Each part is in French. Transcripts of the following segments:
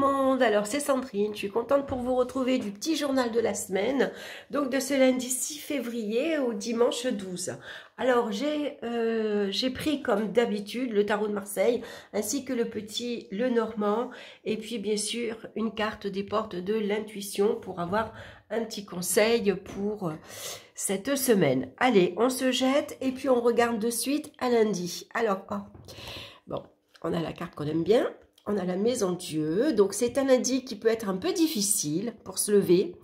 monde, alors c'est Sandrine, je suis contente pour vous retrouver du petit journal de la semaine, donc de ce lundi 6 février au dimanche 12. Alors j'ai pris comme d'habitude le tarot de Marseille, ainsi que le petit Lenormand, et puis bien sûr une carte des portes de l'intuition pour avoir un petit conseil pour cette semaine. Allez, on se jette et puis on regarde de suite à lundi. Alors, bon, on a la carte qu'on aime bien. On a la maison Dieu, donc c'est un lundi qui peut être un peu difficile pour se lever.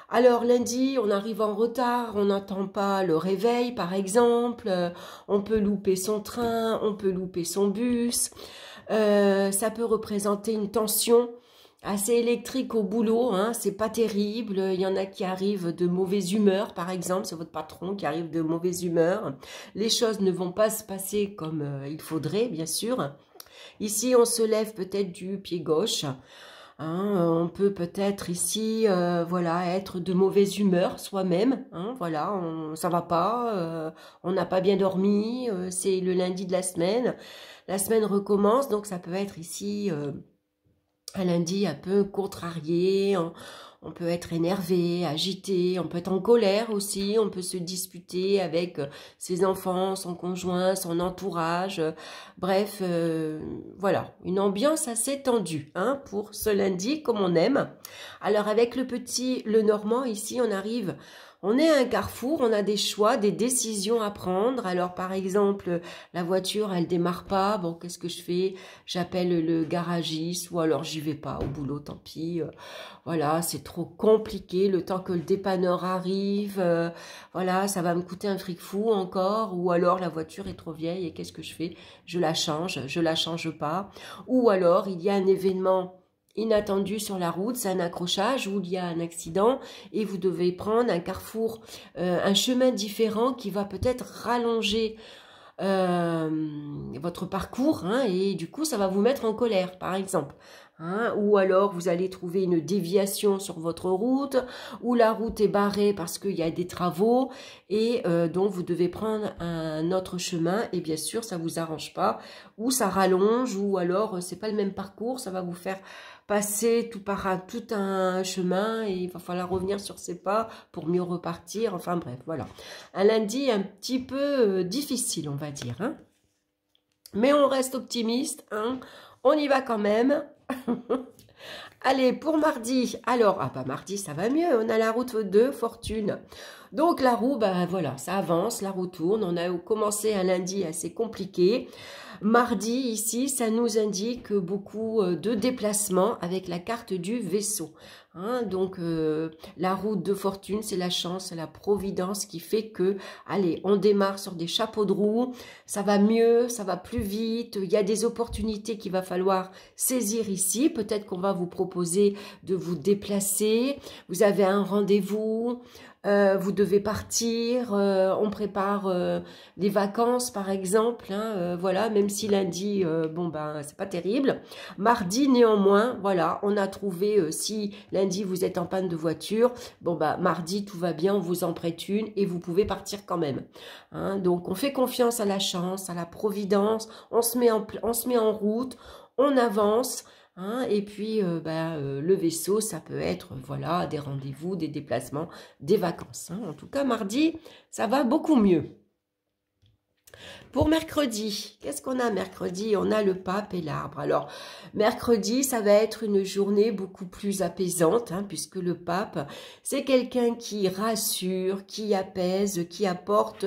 Alors lundi, on arrive en retard, on n'entend pas le réveil par exemple, on peut louper son train, on peut louper son bus, ça peut représenter une tension assez électrique au boulot, hein, c'est pas terrible, il y en a qui arrivent de mauvaise humeur par exemple, c'est votre patron qui arrive de mauvaise humeur, les choses ne vont pas se passer comme il faudrait bien sûr. Ici, on se lève peut-être du pied gauche. Hein, on peut peut-être ici, voilà, être de mauvaise humeur soi-même. Hein, voilà, ça va pas, on n'a pas bien dormi. C'est le lundi de la semaine. La semaine recommence, donc ça peut être ici un lundi un peu contrarié. On peut être énervé, agité, on peut être en colère aussi, on peut se disputer avec ses enfants, son conjoint, son entourage. Bref, voilà, une ambiance assez tendue hein, pour ce lundi comme on aime. Alors avec le petit Lenormand, ici on est à un carrefour, on a des choix, des décisions à prendre. Alors par exemple, la voiture, elle démarre pas. Bon, qu'est-ce que je fais? J'appelle le garagiste ou alors j'y vais pas au boulot, tant pis. Voilà, c'est trop compliqué. Le temps que le dépanneur arrive, voilà, ça va me coûter un fric fou encore. Ou alors la voiture est trop vieille et qu'est-ce que je fais? Je la change pas. Ou alors il y a un événement inattendu sur la route, c'est un accrochage où il y a un accident et vous devez prendre un carrefour, un chemin différent qui va peut-être rallonger votre parcours hein, et du coup ça va vous mettre en colère par exemple. Hein, ou alors vous allez trouver une déviation sur votre route, ou la route est barrée parce qu'il y a des travaux et donc vous devez prendre un autre chemin et bien sûr ça vous arrange pas, ou ça rallonge, ou alors c'est pas le même parcours, ça va vous faire passer tout un chemin et il va falloir revenir sur ses pas pour mieux repartir, enfin bref, voilà. Un lundi un petit peu difficile, on va dire. Hein. Mais on reste optimiste, hein. On y va quand même. Allez, pour mardi, alors, mardi ça va mieux, on a la route de fortune. Donc la roue, voilà, ça avance, la roue tourne, on a commencé un lundi assez compliqué. Mardi, ici, ça nous indique beaucoup de déplacements avec la carte du vaisseau. Hein, donc, la route de fortune, c'est la chance, c'est la providence qui fait que, allez, on démarre sur des chapeaux de roue, ça va mieux, ça va plus vite, il y a des opportunités qu'il va falloir saisir ici. Peut-être qu'on va vous proposer de vous déplacer, vous avez un rendez-vous, vous devez partir, on prépare des vacances par exemple, hein, voilà, même si lundi, c'est pas terrible. Mardi néanmoins, voilà, on a trouvé, si lundi vous êtes en panne de voiture, mardi tout va bien, on vous en prête une et vous pouvez partir quand même. Hein, donc on fait confiance à la chance, à la providence, on se met en route, on avance. Hein, et puis, le vaisseau, ça peut être, voilà, des rendez-vous, des déplacements, des vacances. Hein. En tout cas, mardi, ça va beaucoup mieux. Pour mercredi, qu'est-ce qu'on a mercredi? On a le pape et l'arbre. Alors, mercredi, ça va être une journée beaucoup plus apaisante, hein, puisque le pape, c'est quelqu'un qui rassure, qui apaise, qui apporte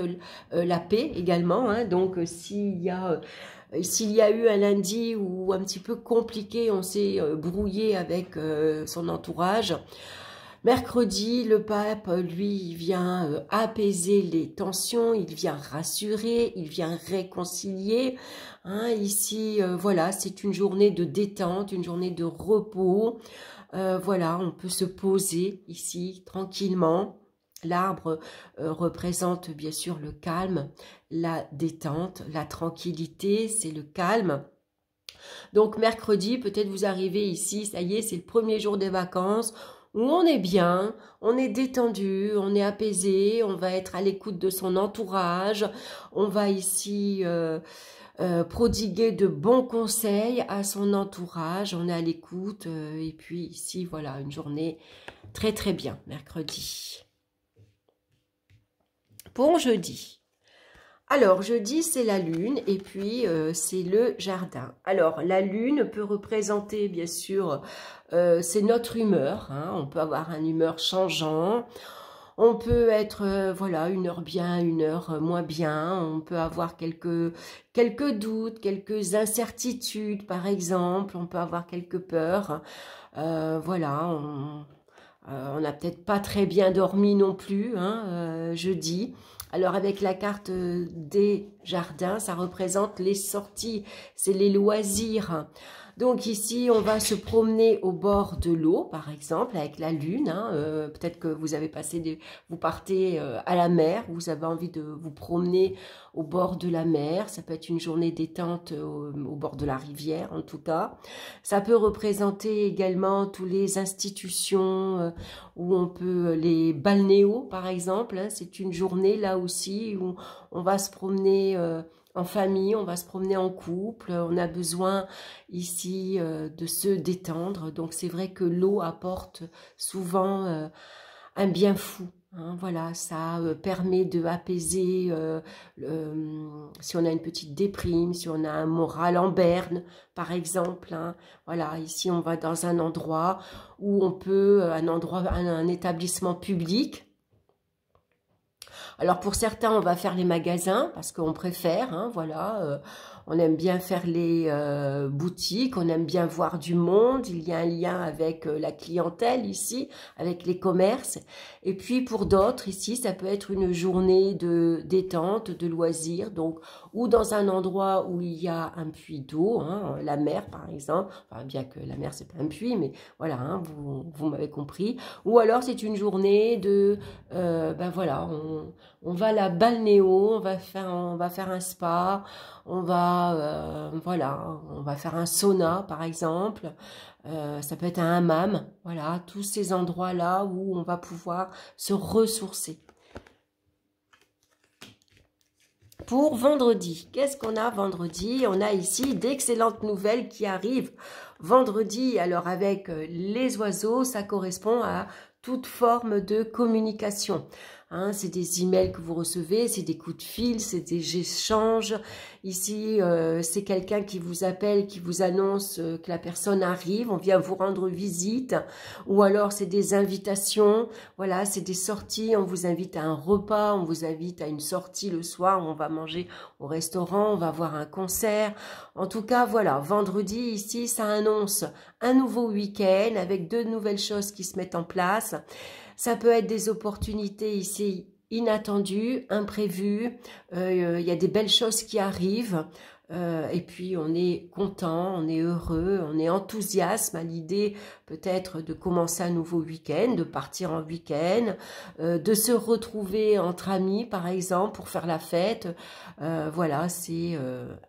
la paix également. Hein. Donc, s'il y a eu un lundi où un petit peu compliqué, on s'est brouillé avec son entourage. Mercredi, le pape, lui, il vient apaiser les tensions, il vient rassurer, il vient réconcilier. Hein, ici, voilà, c'est une journée de détente, une journée de repos. Voilà, on peut se poser ici tranquillement. L'arbre représente bien sûr le calme, la détente, la tranquillité, c'est le calme. Donc mercredi, peut-être vous arrivez ici, ça y est, c'est le premier jour des vacances, où on est bien, on est détendu, on est apaisé, on va être à l'écoute de son entourage, on va ici prodiguer de bons conseils à son entourage. On est à l'écoute. Et puis ici, voilà, une journée très très bien, mercredi. Pour jeudi. Alors, jeudi, c'est la lune et puis c'est le jardin. Alors, la lune peut représenter, bien sûr, c'est notre humeur. Hein. On peut avoir une humeur changeant. On peut être, voilà, une heure bien, une heure moins bien. On peut avoir quelques doutes, quelques incertitudes, par exemple. On peut avoir quelques peurs. Voilà, on n'a peut-être pas très bien dormi non plus, hein, jeudi. Alors avec la carte des jardins, ça représente les sorties, c'est les loisirs. Donc ici, on va se promener au bord de l'eau, par exemple, avec la lune. Hein. Peut-être que vous avez vous partez à la mer, vous avez envie de vous promener au bord de la mer. Ça peut être une journée détente au bord de la rivière, en tout cas. Ça peut représenter également toutes les institutions où on peut, les balnéos, par exemple. Hein. C'est une journée, là aussi, où on va se promener en famille, on va se promener en couple, on a besoin ici de se détendre. Donc c'est vrai que l'eau apporte souvent un bien fou. Hein, voilà, ça permet de apaiser si on a une petite déprime, si on a un moral en berne, par exemple. Hein, voilà, ici on va dans un endroit où on peut, un établissement public. Alors pour certains, on va faire les magasins parce qu'on préfère, hein, voilà. On aime bien faire les boutiques, on aime bien voir du monde. Il y a un lien avec la clientèle ici, avec les commerces. Et puis pour d'autres, ici, ça peut être une journée de détente, de loisirs, donc ou dans un endroit où il y a un puits d'eau, hein, la mer par exemple. Enfin, bien que la mer c'est pas un puits, mais voilà, hein, vous m'avez compris. Ou alors c'est une journée de, ben voilà, on va à la balnéo, on va faire un spa, on va, voilà, on va faire un sauna par exemple, ça peut être un hammam, voilà, tous ces endroits-là où on va pouvoir se ressourcer. Pour vendredi, qu'est-ce qu'on a vendredi? On a ici d'excellentes nouvelles qui arrivent vendredi. Alors avec les oiseaux, ça correspond à toute forme de communication. Hein, c'est des emails que vous recevez, c'est des coups de fil, c'est des échanges. Ici, c'est quelqu'un qui vous appelle, qui vous annonce que la personne arrive, on vient vous rendre visite. Ou alors, c'est des invitations, voilà, c'est des sorties, on vous invite à un repas, on vous invite à une sortie le soir, où on va manger au restaurant, on va voir un concert. En tout cas, voilà, vendredi, ici, ça annonce un nouveau week-end avec de nouvelles choses qui se mettent en place. Ça peut être des opportunités ici inattendues, imprévues. Il y a des belles choses qui arrivent. Et puis on est content, on est heureux, on est enthousiaste à l'idée peut-être de commencer un nouveau week-end, de partir en week-end, de se retrouver entre amis par exemple pour faire la fête. Voilà, c'est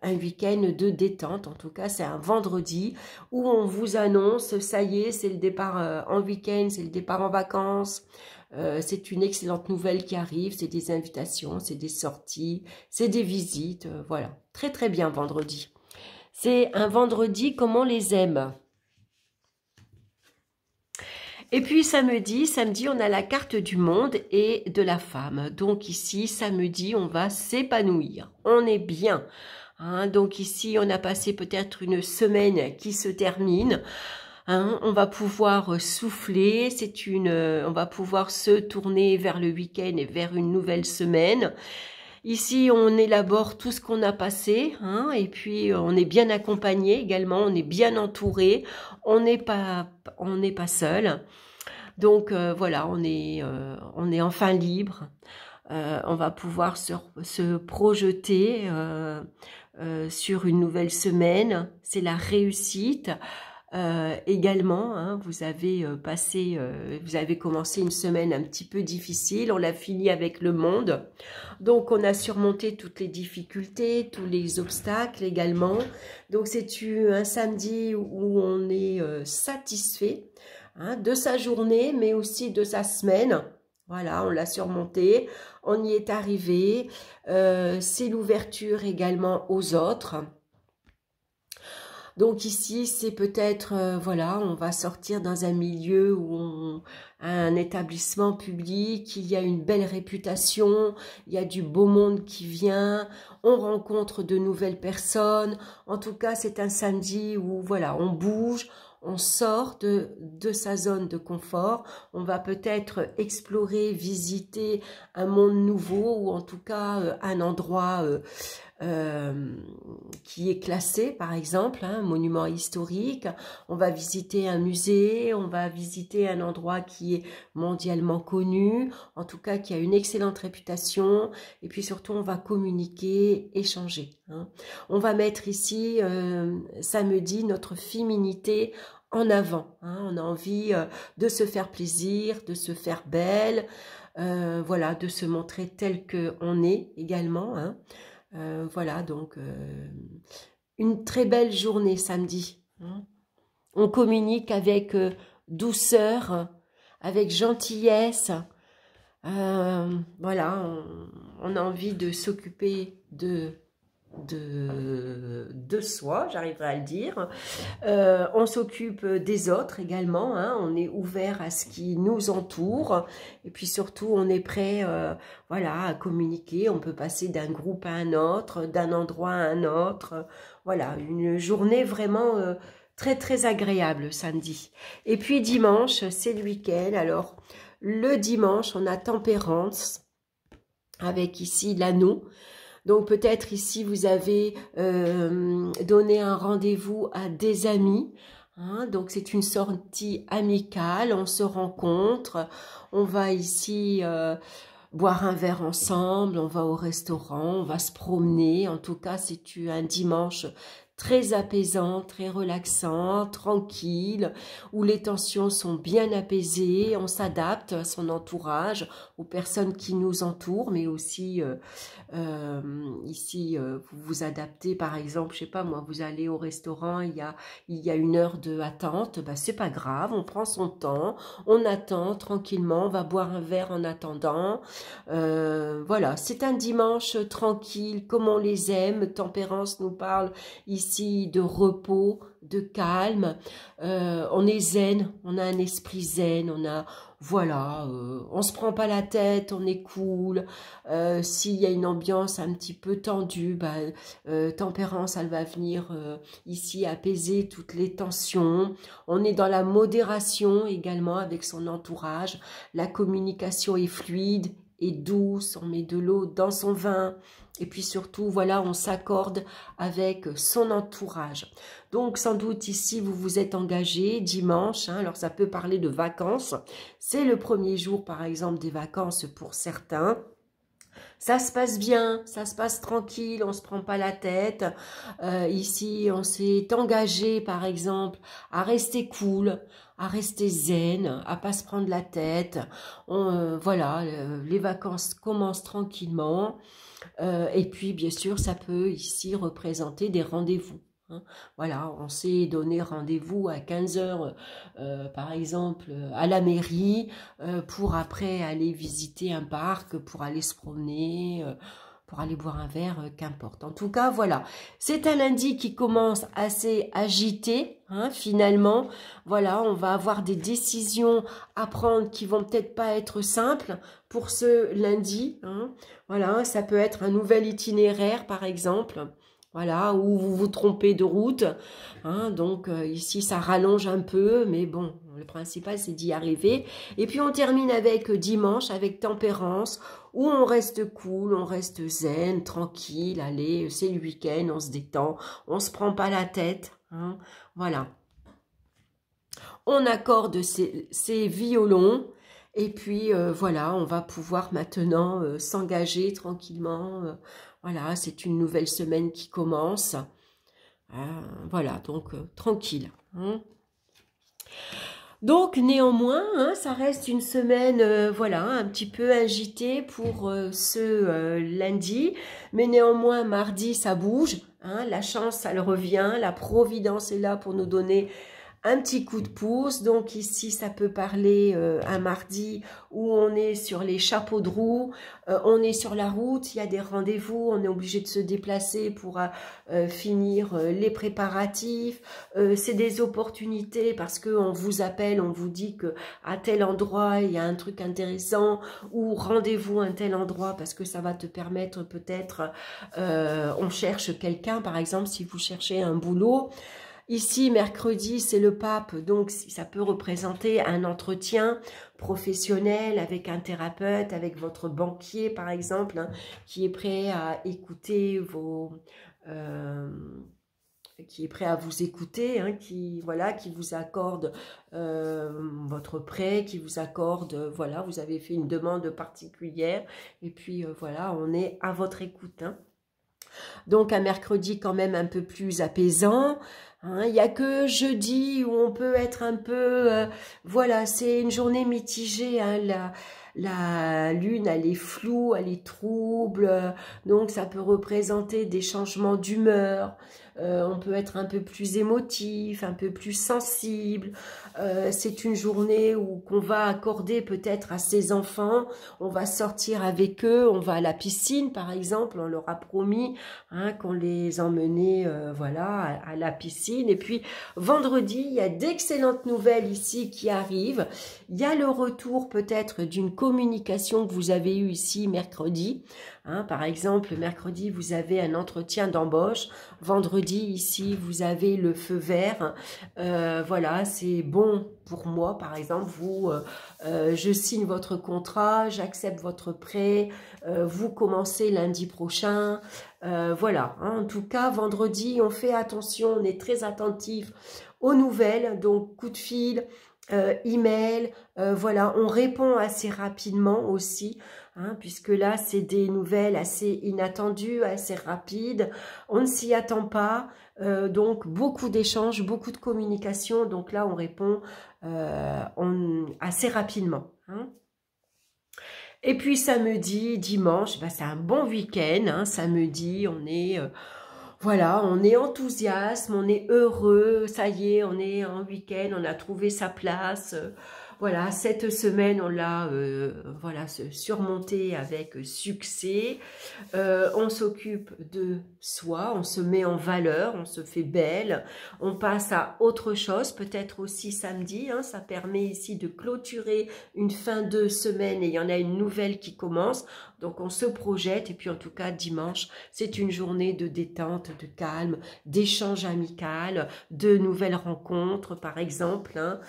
un week-end de détente, en tout cas c'est un vendredi où on vous annonce, ça y est, c'est le départ en week-end, c'est le départ en vacances. C'est une excellente nouvelle qui arrive, c'est des invitations, c'est des sorties, c'est des visites, voilà. Très très bien vendredi. C'est un vendredi comme on les aime. Et puis samedi, on a la carte du monde et de la femme. Donc ici, samedi, on va s'épanouir. On est bien. Hein, donc ici, on a passé peut-être une semaine qui se termine. Hein, on va pouvoir souffler, on va pouvoir se tourner vers le week-end et vers une nouvelle semaine. Ici, on élabore tout ce qu'on a passé, hein, et puis on est bien accompagné également, on est bien entouré, on n'est pas seul. Donc voilà, on est enfin libre. On va pouvoir se projeter sur une nouvelle semaine. C'est la réussite. Également, hein, vous avez commencé une semaine un petit peu difficile, on l'a fini avec le monde, donc on a surmonté toutes les difficultés, tous les obstacles également, donc c'est un samedi où on est satisfait, hein, de sa journée mais aussi de sa semaine. Voilà, on l'a surmonté, on y est arrivé. C'est l'ouverture également aux autres. Donc ici, c'est peut-être, voilà, on va sortir dans un milieu un établissement public, il y a une belle réputation, il y a du beau monde qui vient, on rencontre de nouvelles personnes. En tout cas, c'est un samedi où, voilà, on bouge, on sort de sa zone de confort, on va peut-être explorer, visiter un monde nouveau ou en tout cas un endroit qui est classé, par exemple, un monument historique. On va visiter un musée, on va visiter un endroit qui est mondialement connu, en tout cas qui a une excellente réputation, et puis surtout on va communiquer, échanger. On va mettre ici, samedi, notre féminité en avant. On a envie de se faire plaisir, de se faire belle, voilà, de se montrer tel qu'on est également. Voilà, donc une très belle journée samedi. On communique avec douceur, avec gentillesse. Voilà, on a envie de s'occuper de soi, j'arriverai à le dire. On s'occupe des autres également, on est ouvert à ce qui nous entoure et puis surtout on est prêt voilà, à communiquer. On peut passer d'un groupe à un autre, d'un endroit à un autre. Voilà, une journée vraiment très très agréable samedi. Et puis dimanche, c'est le week-end. Alors le dimanche, on a Tempérance avec ici l'anneau. Donc peut-être ici vous avez donné un rendez-vous à des amis. Donc c'est une sortie amicale, on se rencontre, on va ici boire un verre ensemble, on va au restaurant, on va se promener. En tout cas c'est un dimanche très apaisant, très relaxant, tranquille, où les tensions sont bien apaisées, on s'adapte à son entourage, aux personnes qui nous entourent, mais aussi ici vous vous adaptez, par exemple, je sais pas moi, vous allez au restaurant, il y a une heure d'attente, ben, c'est pas grave, on prend son temps, on attend tranquillement, on va boire un verre en attendant. Voilà, c'est un dimanche tranquille, comme on les aime. Tempérance nous parle ici de repos, de calme, on est zen, on a un esprit zen, on a, voilà, on se prend pas la tête, on est cool. S'il y a une ambiance un petit peu tendue, ben, Tempérance, elle va venir ici apaiser toutes les tensions. On est dans la modération également avec son entourage, la communication est fluide et douce, on met de l'eau dans son vin. Et puis surtout, voilà, on s'accorde avec son entourage. Donc, sans doute, ici, vous vous êtes engagé dimanche. Alors, ça peut parler de vacances. C'est le premier jour, par exemple, des vacances pour certains. Ça se passe bien, ça se passe tranquille, on ne se prend pas la tête. Ici, on s'est engagé, par exemple, à rester cool, à rester zen, à pas se prendre la tête. Voilà, les vacances commencent tranquillement. Et puis, bien sûr, ça peut ici représenter des rendez-vous. Voilà, on s'est donné rendez-vous à 15 h, par exemple, à la mairie, pour après aller visiter un parc, pour aller se promener, pour aller boire un verre, qu'importe. En tout cas, voilà, c'est un lundi qui commence assez agité, finalement. Voilà, on va avoir des décisions à prendre qui vont peut-être pas être simples pour ce lundi. Voilà, ça peut être un nouvel itinéraire, par exemple. Voilà, ou vous vous trompez de route, donc ici ça rallonge un peu, mais bon, le principal c'est d'y arriver. Et puis on termine avec dimanche, avec Tempérance, où on reste cool, on reste zen, tranquille, allez, c'est le week-end, on se détend, on se prend pas la tête, voilà. On accorde ses violons, et puis voilà, on va pouvoir maintenant s'engager tranquillement. Voilà, c'est une nouvelle semaine qui commence. Voilà, donc tranquille. Donc néanmoins, ça reste une semaine, voilà, un petit peu agitée pour ce lundi. Mais néanmoins, mardi, ça bouge. La chance, elle revient. La providence est là pour nous donner un petit coup de pouce. Donc ici, ça peut parler un mardi où on est sur les chapeaux de roue, on est sur la route, il y a des rendez-vous, on est obligé de se déplacer pour finir les préparatifs. C'est des opportunités parce qu'on vous appelle, on vous dit que à tel endroit, il y a un truc intéressant, ou rendez-vous à un tel endroit parce que ça va te permettre peut-être, on cherche quelqu'un, par exemple, si vous cherchez un boulot. Ici, mercredi, c'est le pape, donc ça peut représenter un entretien professionnel avec un thérapeute, avec votre banquier, par exemple, hein, qui est prêt à écouter vos... qui est prêt à vous écouter, hein, qui vous accorde votre prêt, qui vous accorde, voilà, vous avez fait une demande particulière, et puis voilà, on est à votre écoute, hein. Donc un mercredi quand même un peu plus apaisant. Hein, il n'y a que jeudi où on peut être un peu... voilà, c'est une journée mitigée. Hein, la lune, elle est floue, elle est trouble. Donc ça peut représenter des changements d'humeur. On peut être un peu plus émotif, un peu plus sensible. C'est une journée où qu'on va accorder peut-être à ses enfants. On va sortir avec eux, on va à la piscine par exemple. On leur a promis, hein, qu'on les emmenait voilà, à la piscine. Et puis vendredi, il y a d'excellentes nouvelles ici qui arrivent. Il y a le retour peut-être d'une communication que vous avez eue ici mercredi. Hein, par exemple, mercredi, vous avez un entretien d'embauche. Vendredi, ici, vous avez le feu vert. Voilà, c'est bon pour moi. Par exemple, je signe votre contrat, j'accepte votre prêt, vous commencez lundi prochain. Voilà, hein, en tout cas, vendredi, on fait attention, on est très attentif aux nouvelles. Donc, coup de fil, email, voilà, on répond assez rapidement aussi. Hein, puisque là, c'est des nouvelles assez inattendues, assez rapides. On ne s'y attend pas. Donc, beaucoup d'échanges, beaucoup de communication. Donc là, on répond assez rapidement. Hein. Et puis, samedi, dimanche, bah, c'est un bon week-end. Hein, samedi, on est... voilà, on est enthousiaste, on est heureux. Ça y est, on est en week-end, on a trouvé sa place. Voilà, cette semaine, on l'a voilà, surmontée avec succès. On s'occupe de soi, on se met en valeur, on se fait belle. On passe à autre chose, peut-être aussi samedi. Hein, ça permet ici de clôturer une fin de semaine et il y en a une nouvelle qui commence. Donc, on se projette. Et puis, en tout cas, dimanche, c'est une journée de détente, de calme, d'échange amical, de nouvelles rencontres, par exemple. Hein.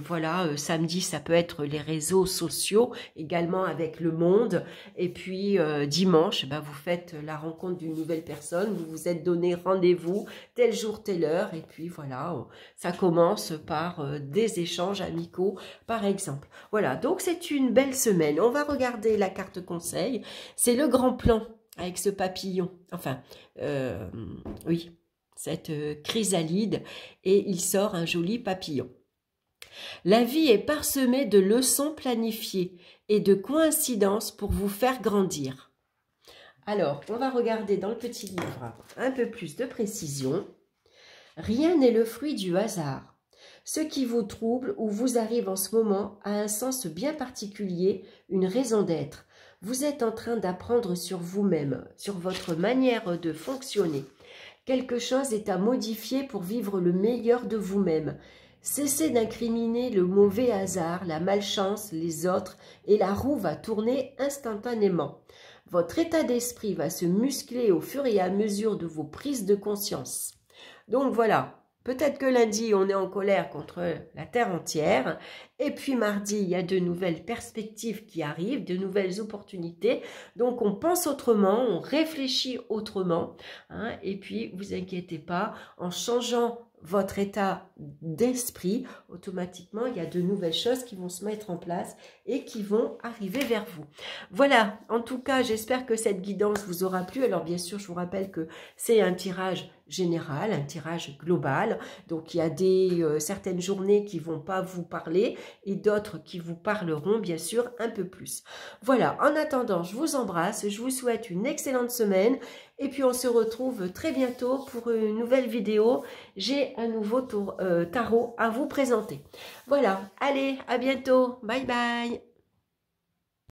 Voilà, samedi, ça peut être les réseaux sociaux, également avec le monde. Et puis, dimanche, ben, vous faites la rencontre d'une nouvelle personne. Vous vous êtes donné rendez-vous, tel jour, telle heure. Et puis, voilà, ça commence par des échanges amicaux, par exemple. Voilà, donc c'est une belle semaine. On va regarder la carte conseil. C'est le grand plan avec ce papillon. Enfin, oui, cette chrysalide. Et il sort un joli papillon. La vie est parsemée de leçons planifiées et de coïncidences pour vous faire grandir. Alors, on va regarder dans le petit livre un peu plus de précision. Rien n'est le fruit du hasard. Ce qui vous trouble ou vous arrive en ce moment a un sens bien particulier, une raison d'être. Vous êtes en train d'apprendre sur vous-même, sur votre manière de fonctionner. Quelque chose est à modifier pour vivre le meilleur de vous-même. Cessez d'incriminer le mauvais hasard, la malchance, les autres, et la roue va tourner instantanément. Votre état d'esprit va se muscler au fur et à mesure de vos prises de conscience. Donc voilà, peut-être que lundi, on est en colère contre la terre entière, et puis mardi, il y a de nouvelles perspectives qui arrivent, de nouvelles opportunités. Donc on pense autrement, on réfléchit autrement, hein, et puis vous inquiétez pas, en changeant votre état d'esprit, automatiquement, il y a de nouvelles choses qui vont se mettre en place et qui vont arriver vers vous. Voilà, en tout cas, j'espère que cette guidance vous aura plu. Alors, bien sûr, je vous rappelle que c'est un tirage général, un tirage global. Donc il y a certaines journées qui vont pas vous parler et d'autres qui vous parleront bien sûr un peu plus. Voilà, en attendant, je vous embrasse, je vous souhaite une excellente semaine et puis on se retrouve très bientôt pour une nouvelle vidéo. J'ai un nouveau tarot à vous présenter. Voilà, allez, à bientôt, bye bye.